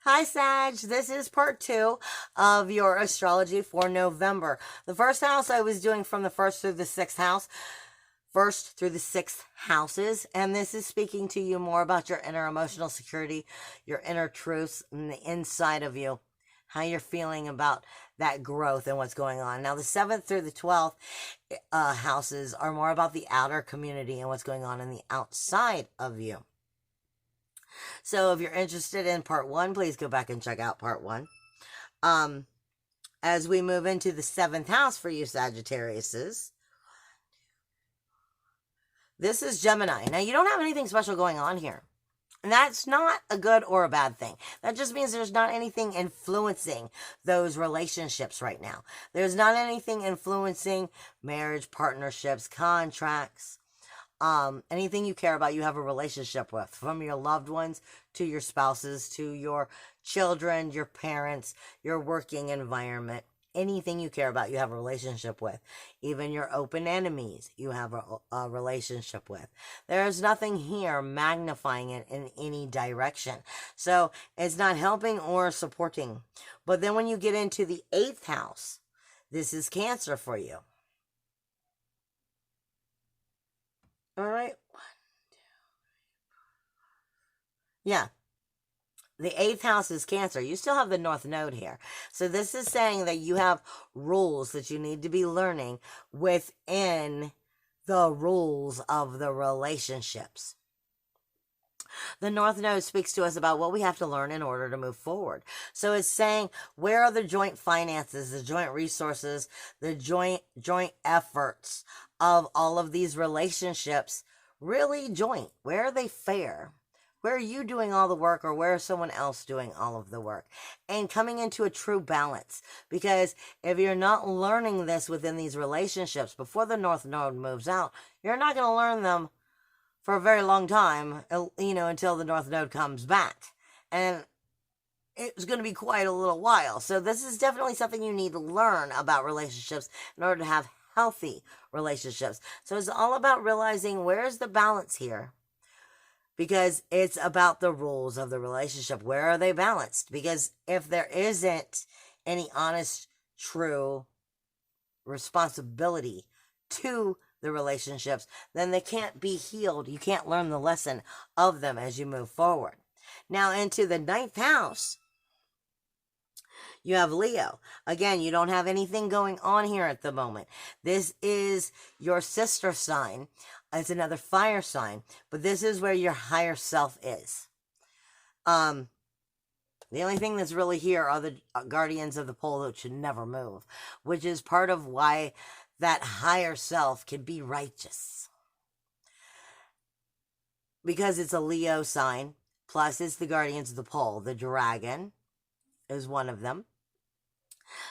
Hi, Sag. This is part 2 of your astrology for November. The first house I was doing from the first through the sixth houses, and this is speaking to you more about your inner emotional security, your inner truths, and the inside of you, how you're feeling about that growth and what's going on. Now, the 7th through the 12th houses are more about the outer community and what's going on in the outside of you. So if you're interested in part 1, please go back and check out part 1. As we move into the 7th house for you Sagittariuses, this is Gemini. Now, you don't have anything special going on here. And that's not a good or a bad thing. That just means there's not anything influencing those relationships right now. There's not anything influencing marriage, partnerships, contracts, anything you care about, you have a relationship with, from your loved ones to your spouses, to your children, your parents, your working environment. Anything you care about, you have a relationship with. Even your open enemies, you have a relationship with. There's nothing here magnifying it in any direction. So it's not helping or supporting. But then when you get into the 8th house, this is Cancer for you. All right. Yeah. The 8th house is Cancer. You still have the North Node here. So this is saying that you have rules that you need to be learning within the rules of the relationships. The North Node speaks to us about what we have to learn in order to move forward. So it's saying, where are the joint finances, the joint resources, the joint efforts of all of these relationships really joint? Where are they fair? Where are you doing all the work, or where is someone else doing all of the work? And coming into a true balance. Because if you're not learning this within these relationships before the North Node moves out, you're not going to learn them for a very long time, until the North Node comes back. And it's going to be quite a little while. So this is definitely something you need to learn about relationships in order to have healthy relationships. So it's all about realizing, where's the balance here? Because it's about the rules of the relationship. Where are they balanced? Because if there isn't any honest, true responsibility to the relationships, then they can't be healed. You can't learn the lesson of them as you move forward. Now, into the 9th house, you have Leo. Again, you don't have anything going on here at the moment. This is your sister sign. It's another fire sign, but this is where your higher self is. The only thing that's really here are the guardians of the pole that should never move, which is part of why that higher self can be righteous. Because it's a Leo sign, plus it's the guardians of the pole. The dragon is one of them.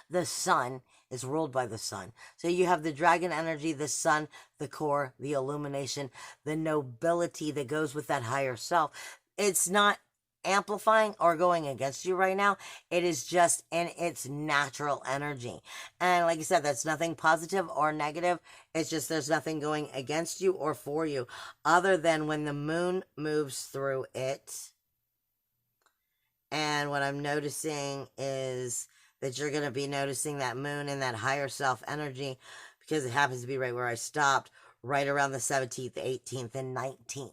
The sun is ruled by the sun. So you have the dragon energy, the sun, the core, the illumination, the nobility that goes with that higher self. It's not amplifying or going against you right now. It is just in its natural energy. And like I said, that's nothing positive or negative. It's just there's nothing going against you or for you, other than when the moon moves through it. And what I'm noticing is that you're going to be noticing that moon and that higher self energy, because it happens to be right where I stopped, right around the 17th, 18th, and 19th.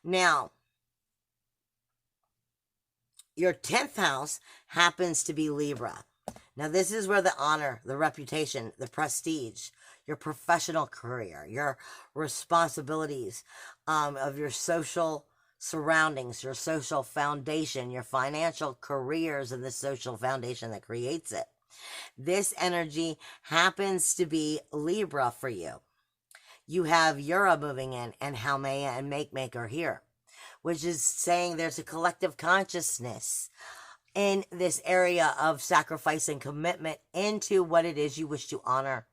Now, your 10th house happens to be Libra. Now, this is where the honor, the reputation, the prestige, your professional career, your responsibilities of your social surroundings, your social foundation, your financial careers, and the social foundation that creates it. This energy happens to be Libra for you. You have Ura moving in, and Haumea and Makemake are here, which is saying there's a collective consciousness in this area of sacrifice and commitment into what it is you wish to honor.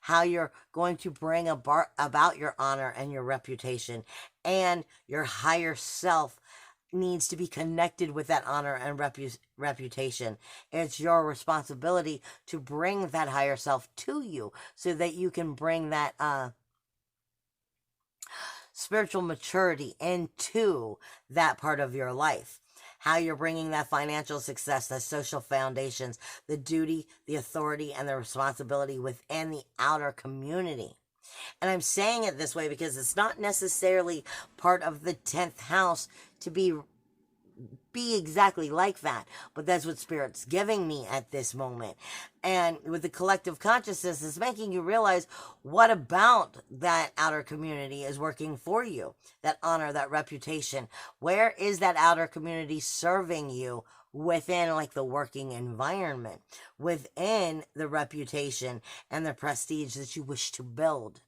How you're going to bring about your honor and your reputation, and your higher self needs to be connected with that honor and reputation. It's your responsibility to bring that higher self to you so that you can bring that spiritual maturity into that part of your life. how you're bringing that financial success, the social foundations, the duty, the authority, and the responsibility within the outer community. And I'm saying it this way because it's not necessarily part of the 10th house to be exactly like that, but that's what Spirit's giving me at this moment. And with the collective consciousness, it's making you realize what about that outer community is working for you, that honor, that reputation. Where is that outer community serving you within like the working environment, within the reputation and the prestige that you wish to build?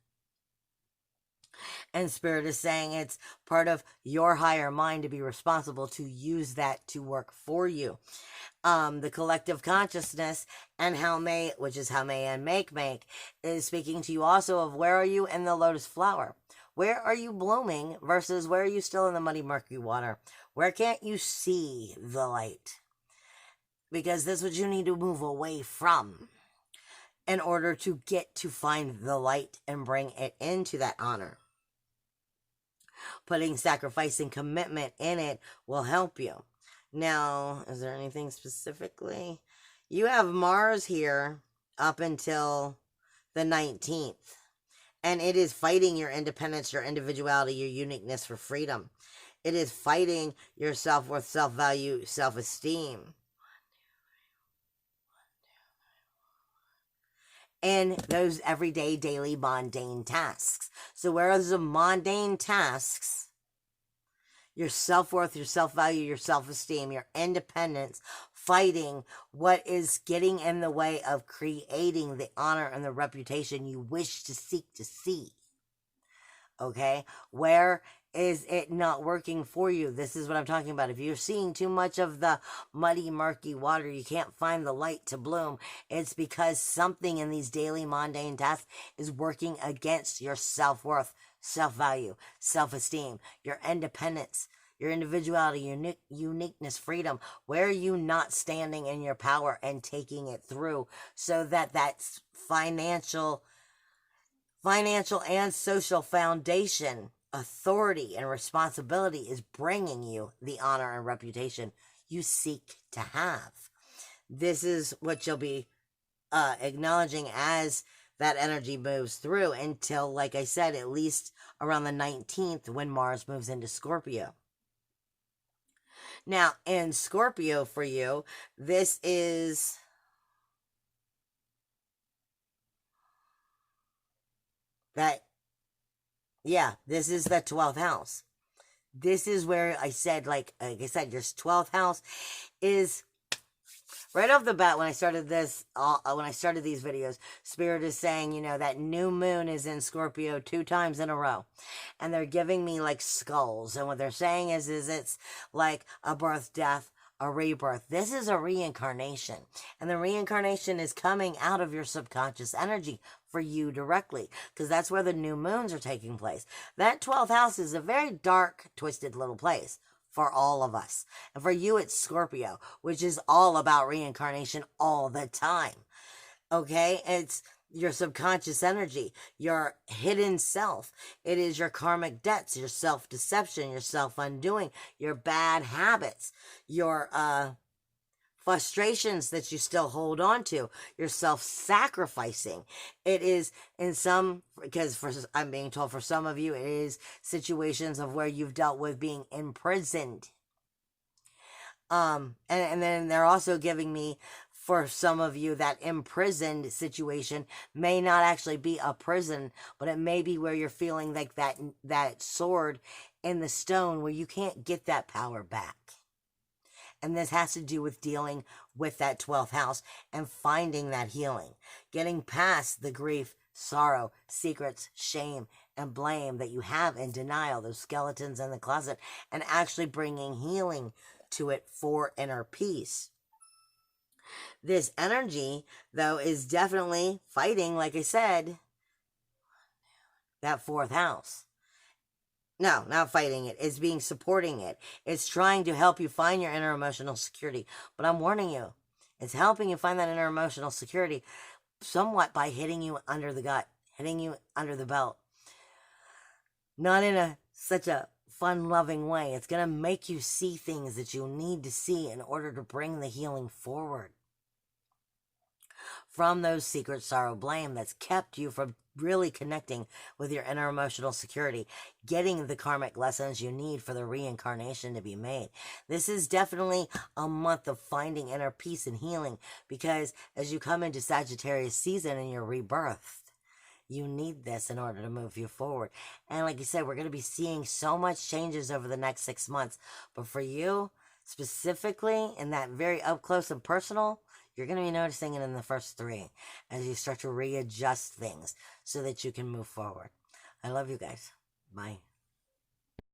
And Spirit is saying it's part of your higher mind to be responsible to use that to work for you. The collective consciousness and how may, which is how may and make, is speaking to you also of where are you in the lotus flower? Where are you blooming versus where are you still in the muddy, murky water? Where can't you see the light? Because that's what you need to move away from in order to get to find the light and bring it into that honor. Putting sacrifice and commitment in it will help you. Now, is there anything specifically? You have Mars here up until the 19th. And it is fighting your independence, your individuality, your uniqueness for freedom. It is fighting your self-worth, self-value, self-esteem. And those everyday, daily, mundane tasks. So whereas the mundane tasks, your self-worth, your self-value, your self-esteem, your independence, fighting what is getting in the way of creating the honor and the reputation you wish to seek to see. Okay? Where is it not working for you? This is what I'm talking about. If you're seeing too much of the muddy, murky water, you can't find the light to bloom, it's because something in these daily mundane tasks is working against your self-worth, self-value, self-esteem, your independence, your individuality, uniqueness, freedom. Where are you not standing in your power and taking it through so that that's financial and social foundation, authority and responsibility is bringing you the honor and reputation you seek to have? This is what you'll be acknowledging as that energy moves through until, like I said, at least around the 19th when Mars moves into Scorpio. Now, in Scorpio for you, this is that, yeah, this is the 12th house. This is where I said, like I said, your 12th house is right off the bat. When I started this, when I started these videos, Spirit is saying, you know, that new moon is in Scorpio 2 times in a row. And they're giving me like skulls. And what they're saying is it's like a birth, death, a rebirth. This is a reincarnation. And the reincarnation is coming out of your subconscious energy for you directly, because that's where the new moons are taking place. That 12th house is a very dark, twisted little place for all of us. And for you, it's Scorpio, which is all about reincarnation all the time. Okay? It's your subconscious energy, your hidden self. It is your karmic debts, your self-deception, your self-undoing, your bad habits, your frustrations that you still hold on to, your self-sacrificing. It is in some, because I'm being told for some of you, it is situations of where you've dealt with being imprisoned. And then they're also giving me, for some of you, that imprisoned situation may not actually be a prison, but it may be where you're feeling like that sword in the stone where you can't get that power back. And this has to do with dealing with that 12th house and finding that healing, getting past the grief, sorrow, secrets, shame, and blame that you have in denial, those skeletons in the closet, and actually bringing healing to it for inner peace. This energy, though, is definitely fighting, like I said, that 4th house. No, not fighting it. It's supporting it. It's trying to help you find your inner emotional security. But I'm warning you, it's helping you find that inner emotional security somewhat by hitting you under the gut, hitting you under the belt. Not in such a fun, loving way. It's going to make you see things that you need to see in order to bring the healing forward from those secret sorrow, blame that's kept you from really connecting with your inner emotional security, getting the karmic lessons you need for the reincarnation to be made. This is definitely a month of finding inner peace and healing, because as you come into Sagittarius season and your rebirth, you need this in order to move you forward. And like you said, we're going to be seeing so much changes over the next 6 months. But for you, specifically, in that very up close and personal, you're going to be noticing it in the first 3 as you start to readjust things so that you can move forward. I love you guys. Bye.